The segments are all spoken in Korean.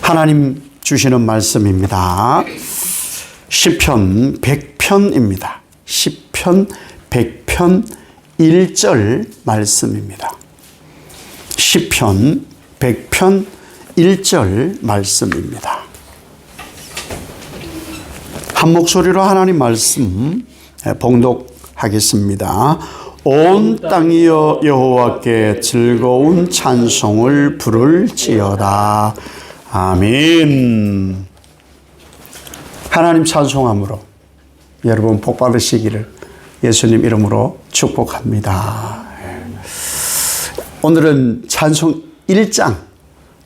하나님 주시는 말씀입니다. 시편 100편입니다. 시편 100편 1절 말씀입니다. 시편 100편 1절 말씀입니다. 한 목소리로 하나님 말씀 봉독하겠습니다. 온 땅이여 여호와께 즐거운 찬송을 부를지어다. 아멘. 하나님 찬송함으로 여러분 복 받으시기를 예수님 이름으로 축복합니다. 오늘은 찬송 1장,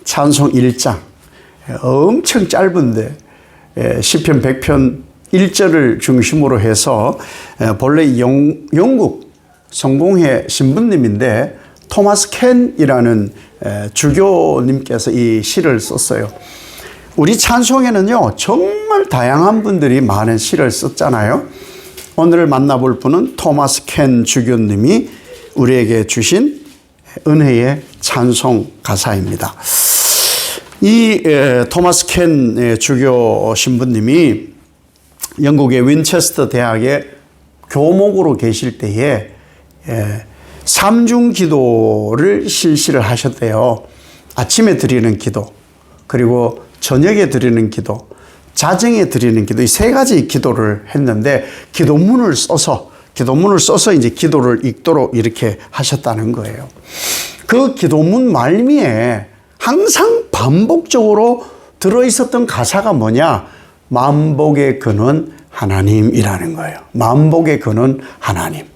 찬송 1장. 엄청 짧은데 시편 100편 1절을 중심으로 해서 본래 영국 성공회 신부님인데 토마스 켄이라는 주교님께서 이 시를 썼어요. 우리 찬송에는요 정말 다양한 분들이 많은 시를 썼잖아요. 오늘 만나볼 분은 토마스 켄 주교님이 우리에게 주신 은혜의 찬송 가사입니다. 이 토마스 켄 주교 신부님이 영국의 윈체스터 대학의 교목으로 계실 때에 삼중 기도를 실시를 하셨대요. 아침에 드리는 기도, 그리고 저녁에 드리는 기도, 자정에 드리는 기도, 이 세 가지 기도를 했는데 기도문을 써서 이제 기도를 읽도록 이렇게 하셨다는 거예요. 그 기도문 말미에 항상 반복적으로 들어있었던 가사가 뭐냐? 만복의 근원 하나님이라는 거예요. 만복의 근원 하나님.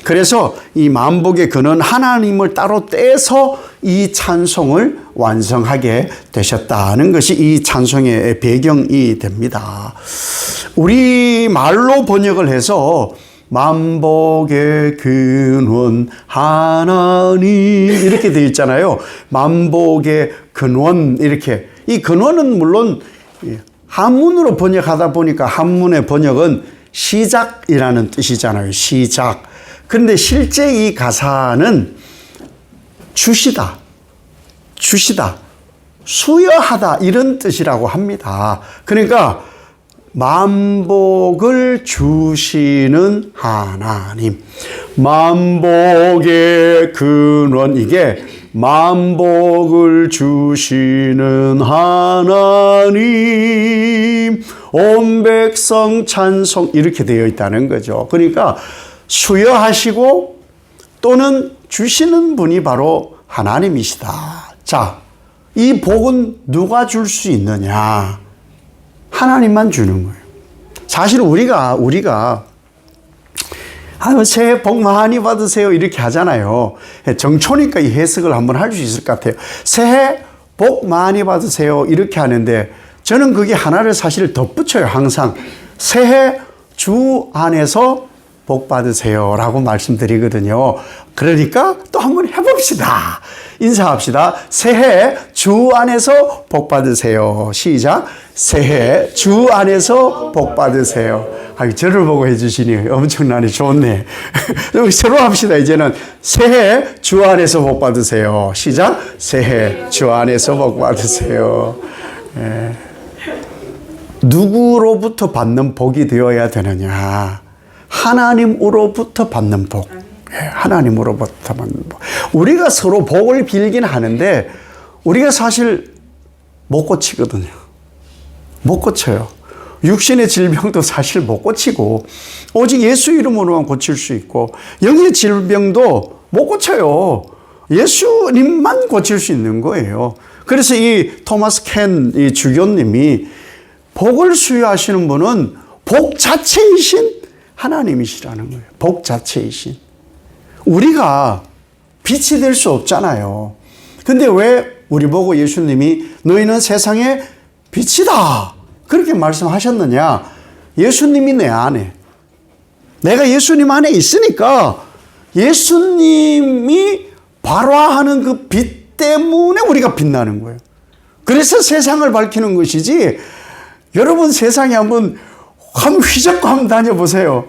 그래서 이 만복의 근원 하나님을 따로 떼서 이 찬송을 완성하게 되셨다는 것이 이 찬송의 배경이 됩니다. 우리말로 번역을 해서 만복의 근원 하나님 이렇게 되어 있잖아요. 만복의 근원 이렇게. 이 근원은 물론 한문으로 번역하다 보니까 한문의 번역은 시작이라는 뜻이잖아요. 시작. 그런데 실제 이 가사는 주시다, 수여하다 이런 뜻이라고 합니다. 그러니까 만복을 주시는 하나님, 만복의 근원, 이게 만복을 주시는 하나님, 온 백성 찬송 이렇게 되어 있다는 거죠. 그러니까 수여하시고 또는 주시는 분이 바로 하나님이시다. 자, 이 복은 누가 줄 수 있느냐? 하나님만 주는 거예요. 사실 우리가 새해 복 많이 받으세요 이렇게 하잖아요. 정초니까 이 해석을 한번 할 수 있을 것 같아요. 새해 복 많이 받으세요 이렇게 하는데 저는 그게 하나를 사실 덧붙여요. 항상 새해 주 안에서 복 받으세요 라고 말씀드리거든요. 그러니까 또 한번 해봅시다. 인사합시다. 새해 주 안에서 복 받으세요. 시작. 새해 주 안에서 복 받으세요. 저를 보고 해주시니 엄청나게 좋네. 새로 합시다. 이제는 새해 주 안에서 복 받으세요. 시작. 새해 주 안에서 복 받으세요. 누구로부터 받는 복이 되어야 되느냐? 하나님으로부터 받는 복. 하나님으로부터 받는 복. 우리가 서로 복을 빌긴 하는데 우리가 사실 못 고치거든요. 못 고쳐요. 육신의 질병도 사실 못 고치고 오직 예수 이름으로만 고칠 수 있고 영의 질병도 못 고쳐요. 예수님만 고칠 수 있는 거예요. 그래서 이 토마스 켄 이 주교님이 복을 수여하시는 분은 복 자체이신 하나님이시라는 거예요. 복 자체이신. 우리가 빛이 될 수 없잖아요. 근데 왜 우리 보고 예수님이 너희는 세상의 빛이다 그렇게 말씀하셨느냐? 예수님이 내 안에, 내가 예수님 안에 있으니까 예수님이 발화하는 그 빛 때문에 우리가 빛나는 거예요. 그래서 세상을 밝히는 것이지. 여러분 세상에 한번 휘젓고 한번 다녀보세요.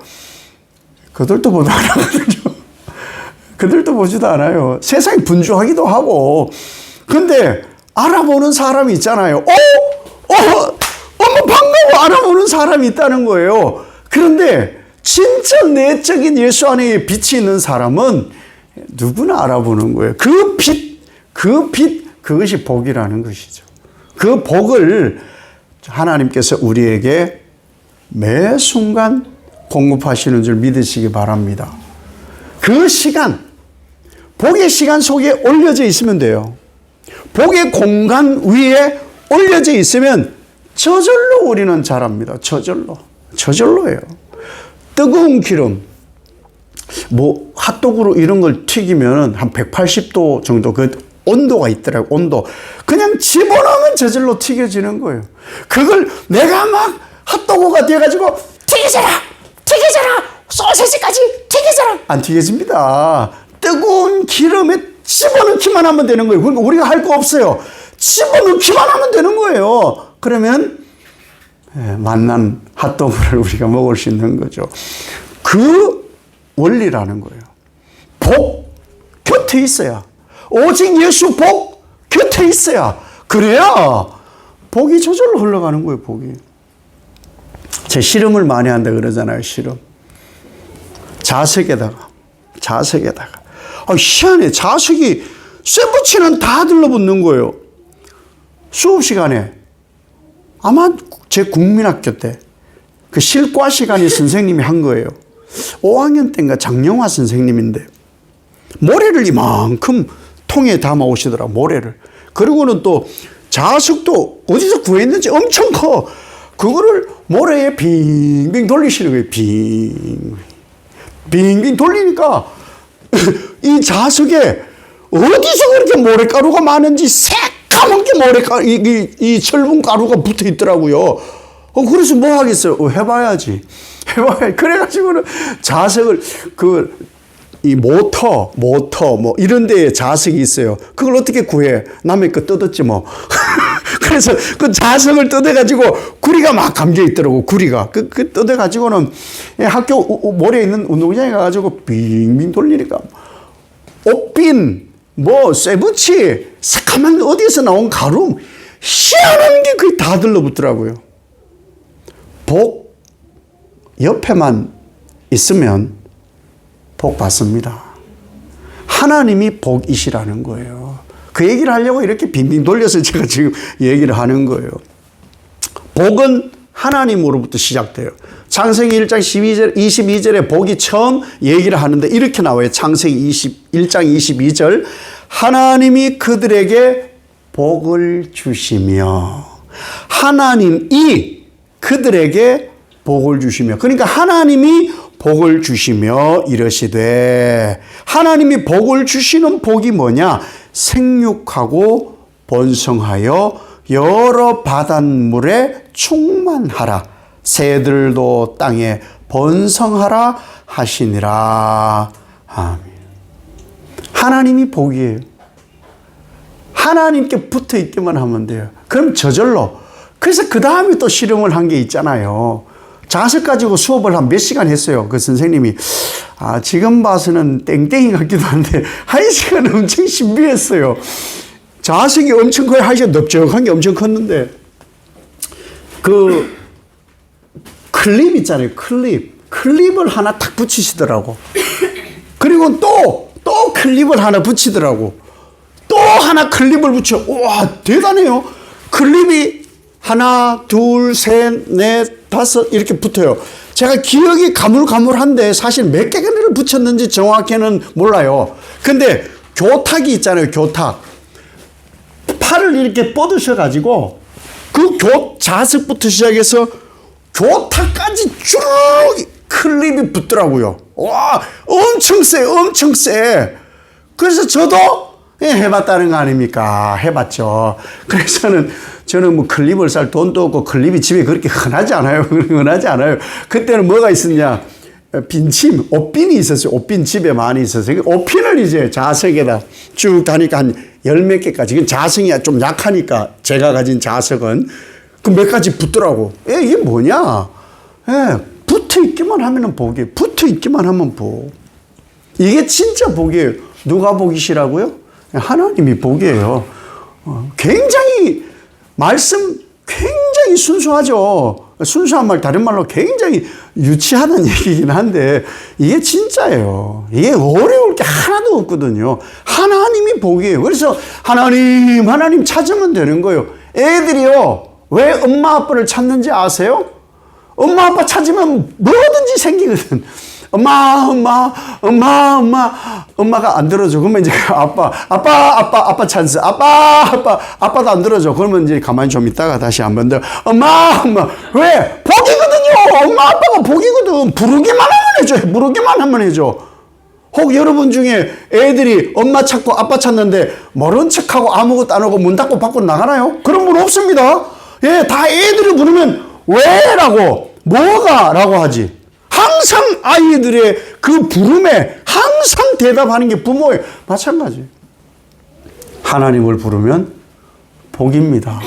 그들도 보도 안 하거든요. 그들도 보지도 않아요. 세상이 분주하기도 하고. 근데 알아보는 사람이 있잖아요. 반가워 알아보는 사람이 있다는 거예요. 그런데 진짜 내적인 예수 안에 빛이 있는 사람은 누구나 알아보는 거예요. 그 빛, 그것이 복이라는 것이죠. 그 복을 하나님께서 우리에게 매 순간 공급하시는 줄 믿으시기 바랍니다. 그 시간, 복의 시간 속에 올려져 있으면 돼요. 복의 공간 위에 올려져 있으면 저절로 우리는 자랍니다. 저절로예요. 뜨거운 기름, 뭐 핫도그로 이런 걸 튀기면 한 180도 정도 그 온도가 있더라고요. 온도. 그냥 집어넣으면 저절로 튀겨지는 거예요. 그걸 내가 막 핫도그가 돼가지고 튀겨져라! 소세지까지 튀겨져라! 안 튀겨집니다. 뜨거운 기름에 집어넣기만 하면 되는 거예요. 그러니까 우리가 할 거 없어요. 집어넣기만 하면 되는 거예요. 그러면 만난 핫도그를 우리가 먹을 수 있는 거죠. 그 원리라는 거예요. 복 곁에 있어야, 오직 예수 복 곁에 있어야, 그래야 복이 저절로 흘러가는 거예요. 복이. 제 씨름을 많이 한다 그러잖아요. 씨름. 자석에다가 희한해. 자석이 쇠붙이는 다 들러붙는 거예요. 수업 시간에 아마 제 국민학교 때 그 실과 시간에 선생님이 한 거예요. 5학년 때인가 장영화 선생님인데 모래를 이만큼 통에 담아 오시더라. 모래를. 그리고는 또 자석도 어디서 구했는지 엄청 커. 그거를 모래에 빙빙 돌리시는 거예요. 빙빙 돌리니까 이 자석에 어디서 그렇게 모래가루가 많은지 새까만 게 모래가루, 이 철분 가루가 붙어 있더라고요. 그래서 뭐 하겠어요? 해봐야지. 그래가지고는 자석을, 이 모터, 뭐, 이런 데에 자석이 있어요. 그걸 어떻게 구해? 남의 거 뜯었지 뭐. 그래서 그 자석을 뜯어가지고 구리가 막 감겨 있더라고, 구리가. 그 뜯어가지고는 학교 모래에 있는 운동장에 가가지고 빙빙 돌리니까 옷빈, 뭐, 쇠붙이, 새카만 어디서 나온 가루, 희한한 게 거의 다 들러붙더라고요. 복 옆에만 있으면 복 받습니다. 하나님이 복이시라는 거예요. 그 얘기를 하려고 이렇게 빙빙 돌려서 제가 지금 얘기를 하는 거예요. 복은 하나님으로부터 시작돼요. 창세기 1장 22절에 복이 처음 얘기를 하는데 이렇게 나와요. 창세기 1장 22절. 하나님이 그들에게 복을 주시며, 하나님이 그들에게 복을 주시며, 그러니까 하나님이 복을 주시며 이러시되, 하나님이 복을 주시는 복이 뭐냐? 생육하고 번성하여 여러 바닷물에 충만하라, 새들도 땅에 번성하라 하시니라. 아멘. 하나님이 복이에요. 하나님께 붙어 있기만 하면 돼요. 그럼 저절로. 그래서 그 다음에 또 실험을 한 게 있잖아요. 자석 가지고 수업을 한 몇 시간 했어요. 그 선생님이. 지금 봐서는 땡땡이 같기도 한데, 1시간 엄청 신비했어요. 자석이 엄청 커요. 1시간 넓적한 게 엄청 컸는데, 그 클립 있잖아요. 클립을 하나 탁 붙이시더라고. 그리고 또 클립을 하나 붙이더라고. 또 하나 클립을 붙여. 와, 대단해요. 클립이 하나, 둘, 셋, 넷, 다섯 이렇게 붙어요. 제가 기억이 가물가물한데 사실 몇 개를 붙였는지 정확히는 몰라요. 근데 교탁이 있잖아요. 교탁. 팔을 이렇게 뻗으셔가지고 그 자석부터 시작해서 교탁까지 쭉 클립이 붙더라고요. 와, 엄청 세. 그래서 저도 해봤다는 거 아닙니까? 해봤죠. 그래서 저는 뭐 클립을 살 돈도 없고 클립이 집에 그렇게 흔하지 않아요. 그때는 뭐가 있었냐? 빈침, 옷빈이 있었어요. 옷빈 집에 많이 있었어요. 옷핀을 이제 자석에다 쭉 다니까 한 10몇 개까지. 자석이 좀 약하니까 제가 가진 자석은 그 몇 가지 붙더라고. 이게 뭐냐? 붙어 있기만 하면 복이에요. 붙어 있기만 하면 복. 이게 진짜 복이에요. 누가 복이시라고요? 하나님이 복이에요. 굉장히 말씀 굉장히 순수하죠. 순수한 말, 다른 말로 굉장히 유치하다는 얘기긴 한데 이게 진짜예요. 이게 어려울 게 하나도 없거든요. 하나님이 복이에요. 그래서 하나님 찾으면 되는 거예요. 애들이요, 왜 엄마 아빠를 찾는지 아세요? 엄마 아빠 찾으면 뭐든지 생기거든. 엄마가 안 들어줘. 그러면 이제 아빠 찬스. 아빠도 안 들어줘. 그러면 이제 가만히 좀 있다가 다시 한 번 더. 엄마. 왜? 복이거든요. 엄마, 아빠가 복이거든. 부르기만 하면 해줘. 혹 여러분 중에 애들이 엄마 찾고 아빠 찾는데 모른 척하고 아무것도 안 하고 문 닫고 밖으로 나가나요? 그런 분 없습니다. 예, 다 애들을 부르면 왜? 라고, 뭐가? 라고 하지. 항상 아이들의 그 부름에 항상 대답하는 게 부모예요. 마찬가지. 하나님을 부르면 복입니다.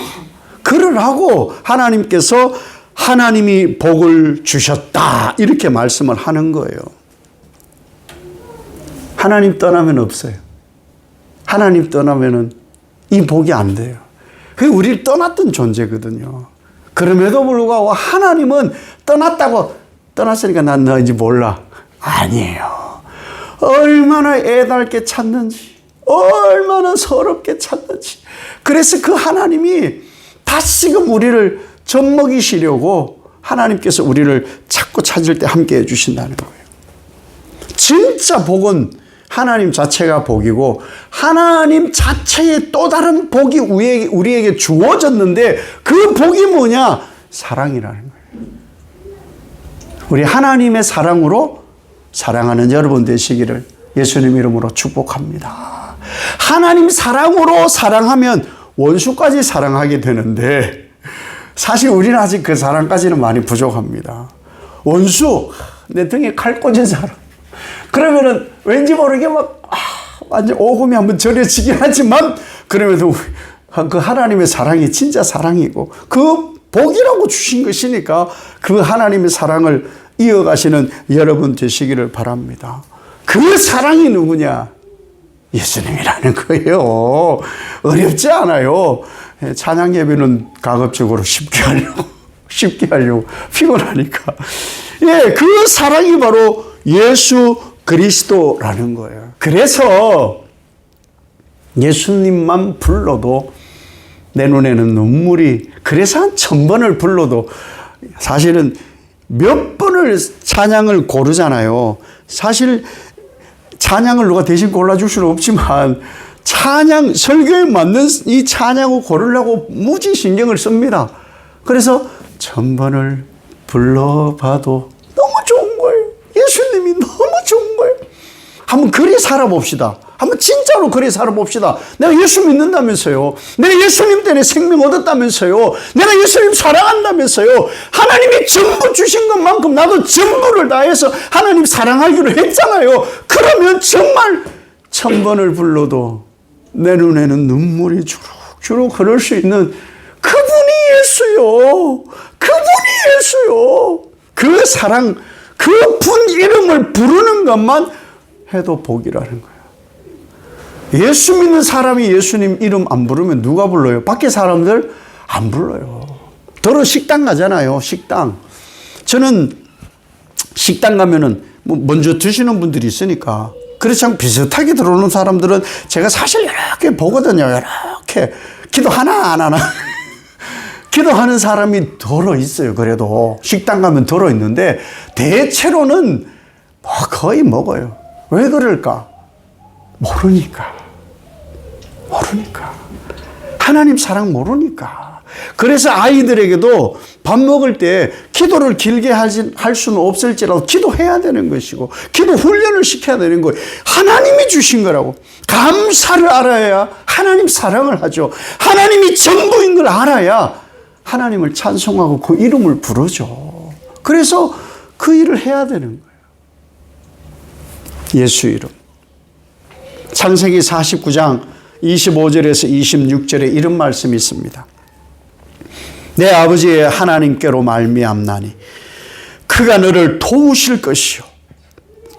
그러라고 하나님께서 하나님이 복을 주셨다, 이렇게 말씀을 하는 거예요. 하나님 떠나면 없어요. 하나님 떠나면은 이 복이 안 돼요. 그게 우리를 떠났던 존재거든요. 그럼에도 불구하고 하나님은 떠났으니까 난 너인지 몰라. 아니에요. 얼마나 애달게 찾는지, 얼마나 서럽게 찾는지. 그래서 그 하나님이 다시금 우리를 젖먹이시려고 하나님께서 우리를 자꾸 찾을 때 함께 해주신다는 거예요. 진짜 복은 하나님 자체가 복이고 하나님 자체의 또 다른 복이 우리에게 주어졌는데 그 복이 뭐냐? 사랑이라는 거예요. 우리 하나님의 사랑으로 사랑하는 여러분 되시기를 예수님 이름으로 축복합니다. 하나님 사랑으로 사랑하면 원수까지 사랑하게 되는데 사실 우리는 아직 그 사랑까지는 많이 부족합니다. 원수, 내 등에 칼 꽂은 사람. 그러면은 왠지 모르게 완전 오금이 한번 저려지긴 하지만 그럼에도 그 하나님의 사랑이 진짜 사랑이고 그 복이라고 주신 것이니까 그 하나님의 사랑을 이어가시는 여러분 되시기를 바랍니다. 그 사랑이 누구냐? 예수님이라는 거예요. 어렵지 않아요. 찬양 예배는 가급적으로 쉽게 하려고 피곤하니까. 예, 그 사랑이 바로 예수 그리스도라는 거예요. 그래서 예수님만 불러도 내 눈에는 눈물이, 그래서 한 1000번을 불러도 사실은 몇 번을 찬양을 고르잖아요. 사실 찬양을 누가 대신 골라줄 수는 없지만 설교에 맞는 이 찬양을 고르려고 무지 신경을 씁니다. 그래서 1000번을 불러봐도 너무 좋은 거예요. 예수님이 너무 좋은 거예요. 한번 그리 살아봅시다. 한번 진짜로 그래 살아봅시다. 내가 예수 믿는다면서요. 내가 예수님 때문에 생명 얻었다면서요. 내가 예수님 사랑한다면서요. 하나님이 전부 주신 것만큼 나도 전부를 다해서 하나님 사랑하기로 했잖아요. 그러면 정말 1000번을 불러도 내 눈에는 눈물이 주룩주룩 흐를 수 있는 그분이 예수요. 그분이 예수요. 그 사랑, 그분 이름을 부르는 것만 해도 복이라는 거예요. 예수 믿는 사람이 예수님 이름 안 부르면 누가 불러요? 밖에 사람들 안 불러요. 더러 식당 가잖아요. 식당. 저는 식당 가면은 먼저 드시는 분들이 있으니까 그렇지 않고 비슷하게 들어오는 사람들은 제가 사실 이렇게 보거든요. 이렇게 기도 하나 안 하나. 기도하는 사람이 덜어 있어요. 그래도 식당 가면 덜어 있는데 대체로는 거의 먹어요. 왜 그럴까? 모르니까. 하나님 사랑 모르니까. 그래서 아이들에게도 밥 먹을 때 기도를 길게 할 수는 없을지라도 기도해야 되는 것이고 기도 훈련을 시켜야 되는 거예요. 하나님이 주신 거라고. 감사를 알아야 하나님 사랑을 하죠. 하나님이 전부인 걸 알아야 하나님을 찬송하고 그 이름을 부르죠. 그래서 그 일을 해야 되는 거예요. 예수 이름. 창세기 49장 25절에서 26절에 이런 말씀이 있습니다. 내 아버지의 하나님께로 말미암나니 그가 너를 도우실 것이요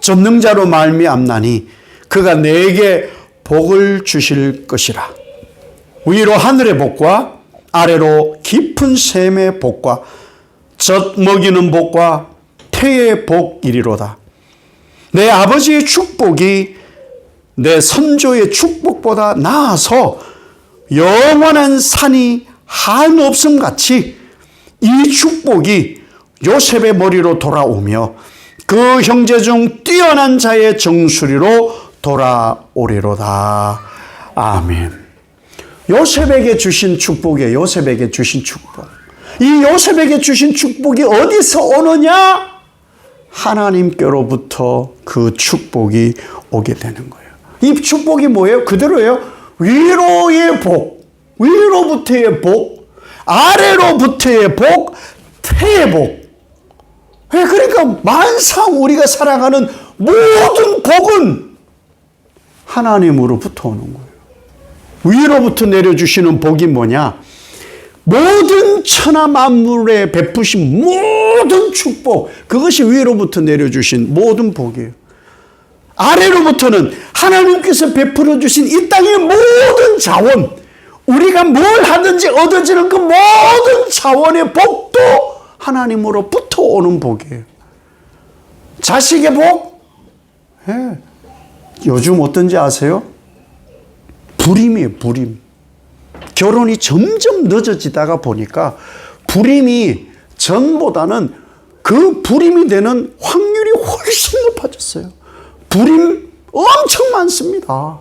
전능자로 말미암나니 그가 내게 복을 주실 것이라. 위로 하늘의 복과 아래로 깊은 샘의 복과 젖 먹이는 복과 태의 복이리로다. 내 아버지의 축복이 내 선조의 축복보다 나아서 영원한 산이 한없음 같이 이 축복이 요셉의 머리로 돌아오며 그 형제 중 뛰어난 자의 정수리로 돌아오리로다. 아멘. 요셉에게 주신 축복이에요. 요셉에게 주신 축복. 이 요셉에게 주신 축복이 어디서 오느냐? 하나님께로부터 그 축복이 오게 되는 거예요. 이 축복이 뭐예요? 그대로예요. 위로의 복, 위로부터의 복, 아래로부터의 복, 태의 복. 그러니까 만상 우리가 살아가는 모든 복은 하나님으로부터 오는 거예요. 위로부터 내려주시는 복이 뭐냐? 모든 천하 만물에 베푸신 모든 축복, 그것이 위로부터 내려주신 모든 복이에요. 아래로부터는 하나님께서 베풀어 주신 이 땅의 모든 자원, 우리가 뭘 하든지 얻어지는 그 모든 자원의 복도 하나님으로부터 오는 복이에요. 자식의 복? 예. 요즘 어떤지 아세요? 불임이에요, 불임. 결혼이 점점 늦어지다가 보니까 불임이 전보다는 그 불임이 되는 확률이 훨씬 높아졌어요. 불임 엄청 많습니다.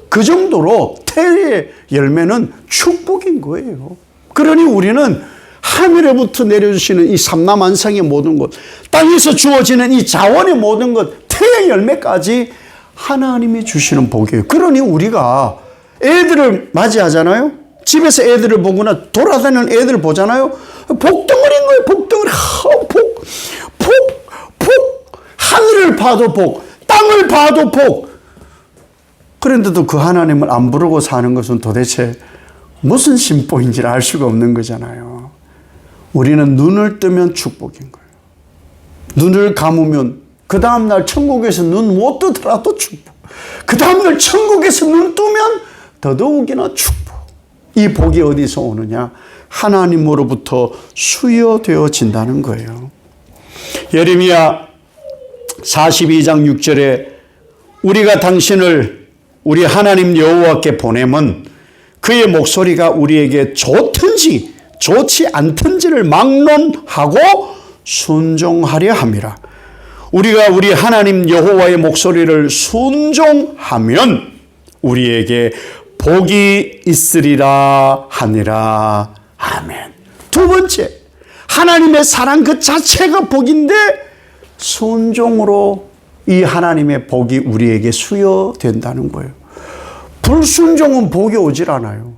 그 정도로 태의 열매는 축복인 거예요. 그러니 우리는 하늘에부터 내려주시는 이 삼라만상의 모든 것, 땅에서 주어지는 이 자원의 모든 것, 태의 열매까지 하나님이 주시는 복이에요. 그러니 우리가 애들을 맞이하잖아요. 집에서 애들을 보거나 돌아다니는 애들을 보잖아요. 복덩어리인 거예요. 복덩어리. 복. 하늘을 봐도 복, 땅을 봐도 복. 그런데도 그 하나님을 안 부르고 사는 것은 도대체 무슨 심보인지를 알 수가 없는 거잖아요. 우리는 눈을 뜨면 축복인 거예요. 눈을 감으면 그 다음날 천국에서 눈 못 뜨더라도 축복. 그 다음날 천국에서 눈 뜨면 더더욱이나 축복. 이 복이 어디서 오느냐? 하나님으로부터 수여되어진다는 거예요. 예레미야 42장 6절에 우리가 당신을 우리 하나님 여호와께 보내면 그의 목소리가 우리에게 좋든지 좋지 않든지를 막론하고 순종하려 함이라. 우리가 우리 하나님 여호와의 목소리를 순종하면 우리에게 복이 있으리라 하니라. 아멘. 두 번째, 하나님의 사랑 그 자체가 복인데 순종으로 이 하나님의 복이 우리에게 수여된다는 거예요. 불순종은 복이 오질 않아요.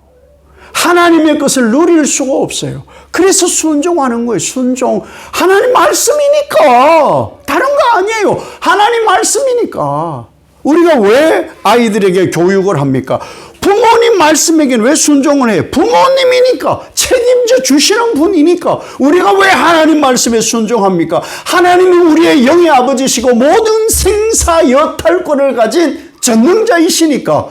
하나님의 것을 누릴 수가 없어요. 그래서 순종하는 거예요. 순종. 하나님 말씀이니까. 다른 거 아니에요. 하나님 말씀이니까. 우리가 왜 아이들에게 교육을 합니까? 부모님 말씀에게는 왜 순종을 해요? 부모님이니까, 책임져 주시는 분이니까. 우리가 왜 하나님 말씀에 순종합니까? 하나님이 우리의 영의 아버지시고 모든 생사 여탈권을 가진 전능자이시니까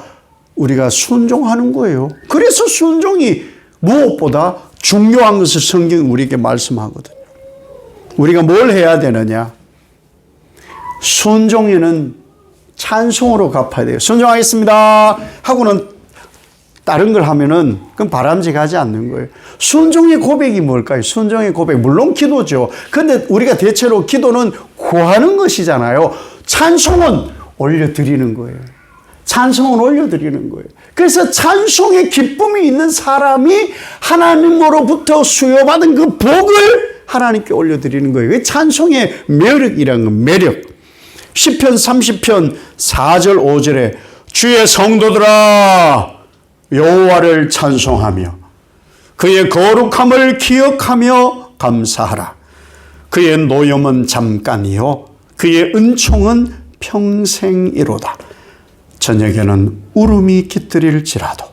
우리가 순종하는 거예요. 그래서 순종이 무엇보다 중요한 것을 성경이 우리에게 말씀하거든요. 우리가 뭘 해야 되느냐? 순종에는 찬송으로 갚아야 돼요. 순종하겠습니다 하고는 다른 걸 하면은 그건 바람직하지 않는 거예요. 순종의 고백이 뭘까요? 순종의 고백. 물론 기도죠. 근데 우리가 대체로 기도는 구하는 것이잖아요. 찬송은 올려드리는 거예요. 찬송은 올려드리는 거예요. 그래서 찬송의 기쁨이 있는 사람이 하나님으로부터 수여받은 그 복을 하나님께 올려드리는 거예요. 그게 찬송의 매력이라는 건 매력. 시편 30편 4절 5절에 주의 성도들아 여호와를 찬송하며 그의 거룩함을 기억하며 감사하라. 그의 노염은 잠깐이요 그의 은총은 평생이로다. 저녁에는 울음이 깃들일지라도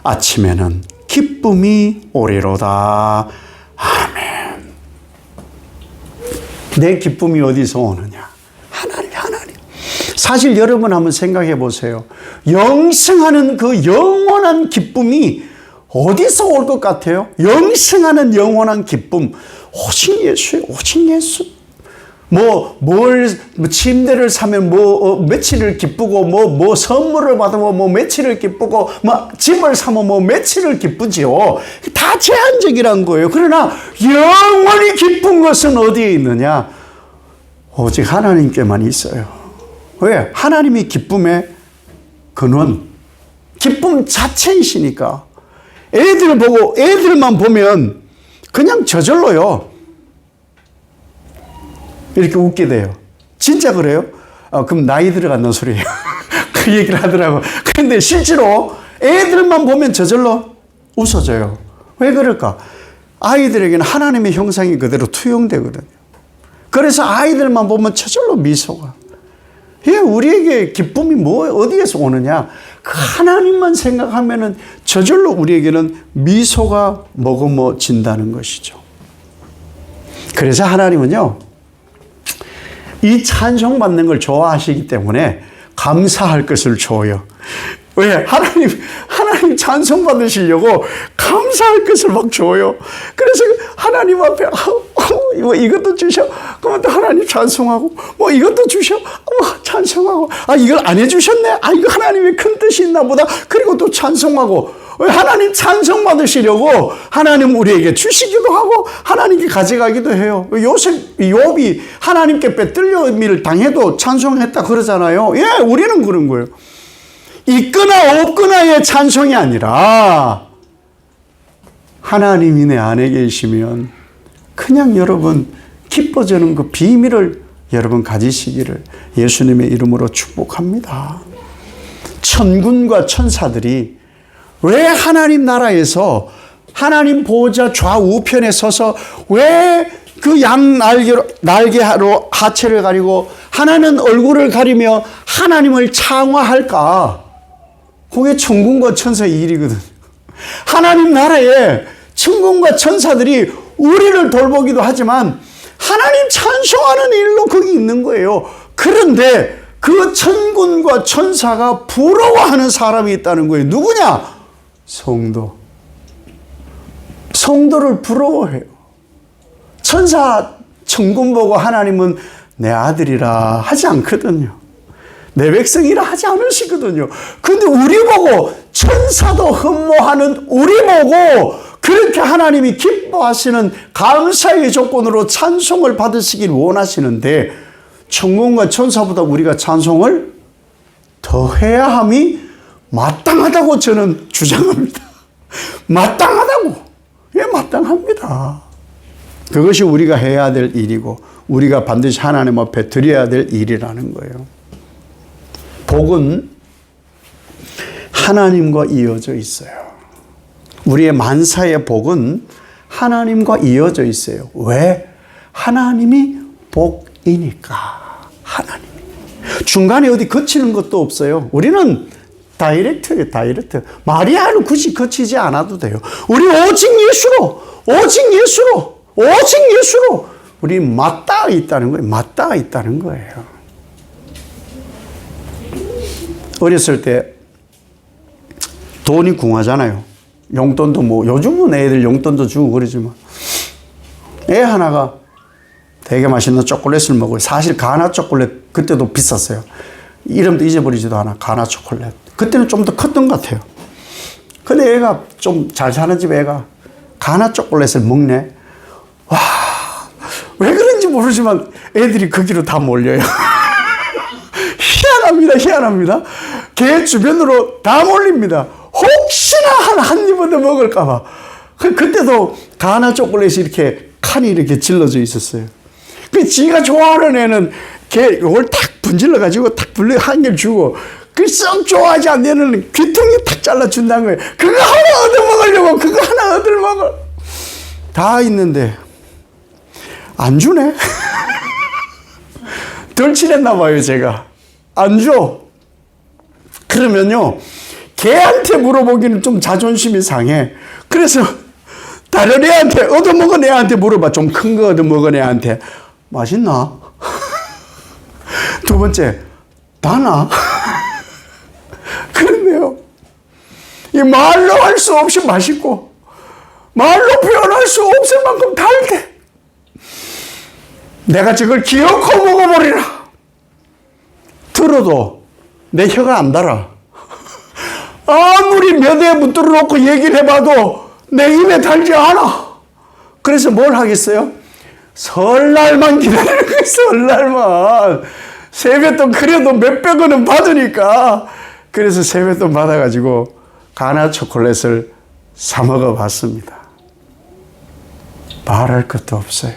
아침에는 기쁨이 오리로다. 아멘. 내 기쁨이 어디서 오느냐? 하나님. 사실 여러분 한번 생각해 보세요. 영생하는 그 영원한 기쁨이 어디서 올 것 같아요? 영생하는 영원한 기쁨. 오직 예수예요. 오직 예수. 침대를 사면 며칠을 기쁘고, 선물을 받으면 며칠을 기쁘고, 집을 사면 며칠을 기쁘지요. 다 제한적이란 거예요. 그러나 영원히 기쁜 것은 어디에 있느냐? 오직 하나님께만 있어요. 왜? 하나님이 기쁨의 근원, 기쁨 자체이시니까. 애들만 보면 그냥 저절로요. 이렇게 웃게 돼요. 진짜 그래요? 그럼 나이 들어간다는 소리예요. 그 얘기를 하더라고. 그런데 실제로 애들만 보면 저절로 웃어져요. 왜 그럴까? 아이들에게는 하나님의 형상이 그대로 투영되거든요. 그래서 아이들만 보면 저절로 미소가. 우리에게 기쁨이 어디에서 오느냐? 그 하나님만 생각하면은 저절로 우리에게는 미소가 머금어진다는 것이죠. 그래서 하나님은요, 이 찬송받는 걸 좋아하시기 때문에 감사할 것을 줘요. 왜? 하나님 찬송받으시려고 감사할 것을 막 줘요. 그래서 하나님 앞에, 이것도 주셔. 그러면 또 하나님 찬송하고, 이것도 주셔. 찬송하고. 이걸 안 해주셨네. 이거 하나님의 큰 뜻이 있나 보다. 그리고 또 찬송하고. 왜? 하나님 찬송받으시려고 하나님 우리에게 주시기도 하고 하나님께 가져가기도 해요. 욥이 하나님께 빼들림을 당해도 찬송했다 그러잖아요. 우리는 그런 거예요. 있거나 없거나의 찬송이 아니라 하나님이 내 안에 계시면 그냥 여러분 기뻐지는 그 비밀을 여러분 가지시기를 예수님의 이름으로 축복합니다. 천군과 천사들이 왜 하나님 나라에서 하나님 보호자 좌우편에 서서 왜 그 양 날개로 하체를 가리고 하나는 얼굴을 가리며 하나님을 창화할까? 그게 천군과 천사의 일이거든요. 하나님 나라에 천군과 천사들이 우리를 돌보기도 하지만 하나님 찬송하는 일로 거기 있는 거예요. 그런데 그 천군과 천사가 부러워하는 사람이 있다는 거예요. 누구냐? 성도. 성도를 부러워해요. 천군 보고 하나님은 내 아들이라 하지 않거든요. 내 백성이라 하지 않으시거든요. 근데 우리 보고 천사도 흠모하는 우리 보고 그렇게 하나님이 기뻐하시는 감사의 조건으로 찬송을 받으시길 원하시는데 천군과 천사보다 우리가 찬송을 더 해야 함이 마땅하다고 저는 주장합니다. 마땅하다고. 마땅합니다. 그것이 우리가 해야 될 일이고 우리가 반드시 하나님 앞에 드려야 될 일이라는 거예요. 복은 하나님과 이어져 있어요. 우리의 만사의 복은 하나님과 이어져 있어요. 왜? 하나님이 복이니까. 하나님이. 중간에 어디 거치는 것도 없어요. 우리는 다이렉트예요. 다이렉트. 마리아는 굳이 거치지 않아도 돼요. 우리 오직 예수로, 오직 예수로, 오직 예수로 우리 맞닿아 있다는 거예요. 맞닿아 있다는 거예요. 어렸을 때 돈이 궁하잖아요. 용돈도 요즘은 애들 용돈도 주고 그러지만 애 하나가 되게 맛있는 초콜릿을 먹어요. 사실 가나 초콜릿 그때도 비쌌어요. 이름도 잊어버리지도 않아. 가나 초콜릿. 그때는 좀 더 컸던 것 같아요. 근데 애가 좀 잘 사는 집 애가 가나 초콜릿을 먹네. 와, 왜 그런지 모르지만 애들이 거기로 다 몰려요. 희한합니다. 희한합니다. 걔 주변으로 다 몰립니다. 혹시나 한 입 얻어 먹을까봐. 그때도 가나 초콜릿이 이렇게 칸이 이렇게 질러져 있었어요. 그 지가 좋아하는 애는 걔 이걸 탁 분질러가지고 탁 분리 한 개 주고 그 썩 좋아하지 않는 애는 귀퉁이 탁 잘라준다는 거예요. 그거 하나 얻어 먹으려고 그거 하나 얻어 먹을 다 있는데 안 주네. 덜 칠했나 봐요 제가. 안 줘. 그러면요 걔한테 물어보기는 좀 자존심이 상해. 그래서 다른 애한테 얻어먹은 애한테 물어봐. 좀 큰 거 얻어먹은 애한테 맛있나? 두 번째 다나? 그런데요 이 말로 할 수 없이 맛있고 말로 표현할 수 없을 만큼 달대. 내가 저걸 기어코 먹어버리라. 들어도 내 혀가 안 달아. 아무리 몇에 붙들어 놓고 얘기를 해봐도 내 입에 달지 않아. 그래서 뭘 하겠어요? 설날만 기다리는 거예요. 설날만. 세뱃돈 그래도 몇백 원은 받으니까. 그래서 세뱃돈 받아가지고 가나 초콜릿을 사 먹어봤습니다. 말할 것도 없어요.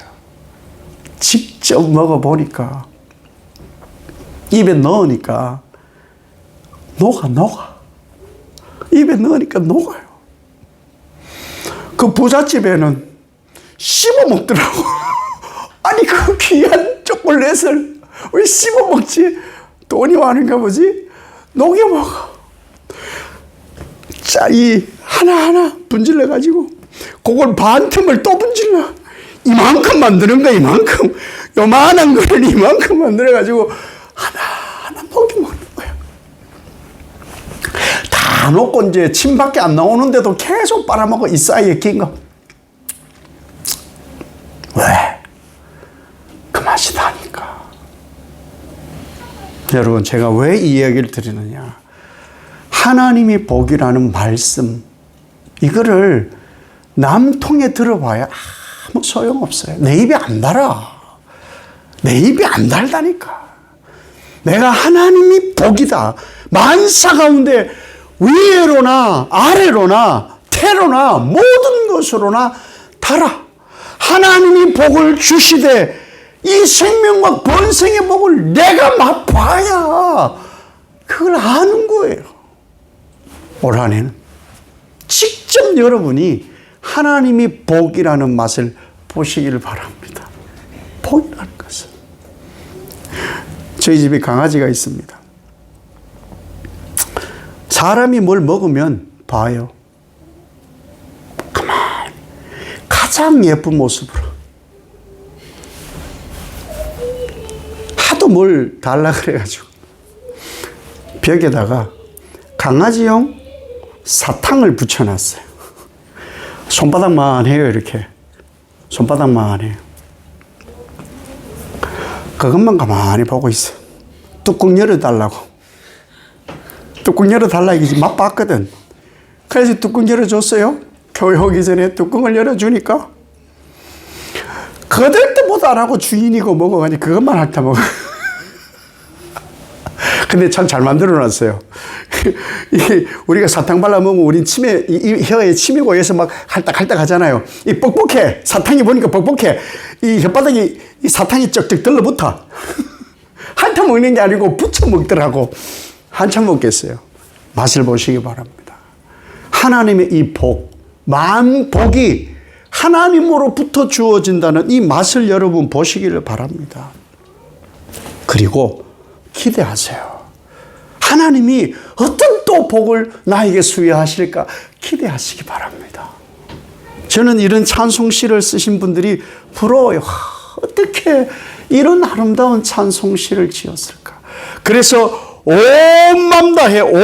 직접 먹어보니까 입에 넣으니까 녹아. 입에 넣으니까 녹아요. 그 부잣집에는 씹어 먹더라고. 아니 그 귀한 초콜릿을 왜 씹어 먹지? 돈이 많은가 보지? 녹여 먹어. 자, 이 하나하나 분질러 가지고 그걸 반 틈을 또 분질러. 이만큼 만드는 거야. 이만큼. 요만한 거를 이만큼 만들어 가지고 하나하나 녹여 먹는 거야. 다 놓고 이제 침밖에 안 나오는데도 계속 빨아먹어. 이 사이에 낀 거. 왜? 그 맛이 나니까. 여러분, 제가 왜 이 이야기를 드리느냐. 하나님이 복이라는 말씀, 이거를 남통에 들어봐야 아무 소용없어요. 내 입에 안 달아. 내 입에 안 달다니까. 내가 하나님이 복이다. 만사 가운데 위로나 아래로나 태로나 모든 것으로나 달아. 하나님이 복을 주시되 이 생명과 번성의 복을 내가 맛봐야 그걸 아는 거예요. 올 한해는 직접 여러분이 하나님이 복이라는 맛을 보시기를 바랍니다. 복이라는 것은. 저희 집에 강아지가 있습니다. 사람이 뭘 먹으면 봐요. 가만히 가장 예쁜 모습으로. 하도 뭘 달라 그래가지고 벽에다가 강아지용 사탕을 붙여놨어요. 손바닥만 해요. 이렇게 손바닥만 해요. 그것만 가만히 보고 있어. 뚜껑 열어달라고. 뚜껑 열어달라고 이제 맛봤거든. 그래서 뚜껑 열어줬어요. 교회 오기 전에 뚜껑을 열어주니까 거들떠 보도 안 하고 주인이고 뭐고 하니 그것만 핥아 먹어. 근데 참 잘 만들어놨어요. 우리가 사탕 발라 먹으면 우린 침에, 이 혀에 침이 고여서 막 할딱할딱 하잖아요. 이 뻑뻑해. 사탕이 보니까 뻑뻑해. 이 혓바닥이 이 사탕이 쩍쩍 들러붙어. 핥아 먹는 게 아니고 붙여 먹더라고. 한참 먹겠어요. 맛을 보시기 바랍니다. 하나님의 이 복, 만복이 하나님으로부터 주어진다는 이 맛을 여러분 보시기를 바랍니다. 그리고 기대하세요. 하나님이 어떤 또 복을 나에게 수여하실까 기대하시기 바랍니다. 저는 이런 찬송시를 쓰신 분들이 부러워요. 어떻게 이런 아름다운 찬송시를 지었을까. 그래서 온 맘 다해, 온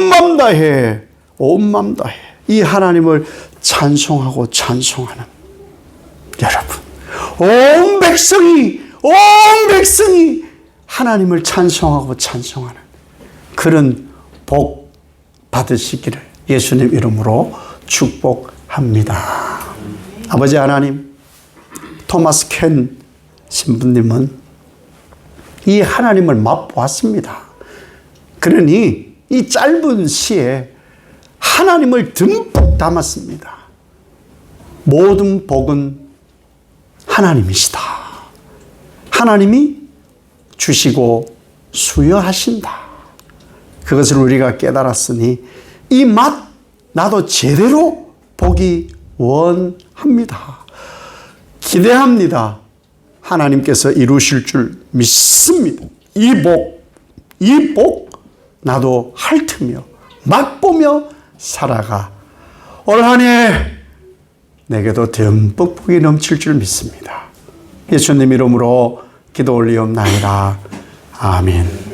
맘 다해, 온 맘 다해 이 하나님을 찬송하고 찬송하는 여러분, 온 백성이 하나님을 찬송하고 찬송하는 그런 복 받으시기를 예수님 이름으로 축복합니다. 아버지 하나님, 토마스 켄 신부님은 이 하나님을 맛보았습니다. 그러니 이 짧은 시에 하나님을 듬뿍 담았습니다. 모든 복은 하나님이시다. 하나님이 주시고 수여하신다. 그것을 우리가 깨달았으니 이 맛 나도 제대로 보기 원합니다. 기대합니다. 하나님께서 이루실 줄 믿습니다. 이 복 나도 핥으며 맛보며 살아가 올 한 해 내게도 듬뿍 복이 넘칠 줄 믿습니다. 예수님 이름으로 기도 올리옵나이다. 아멘.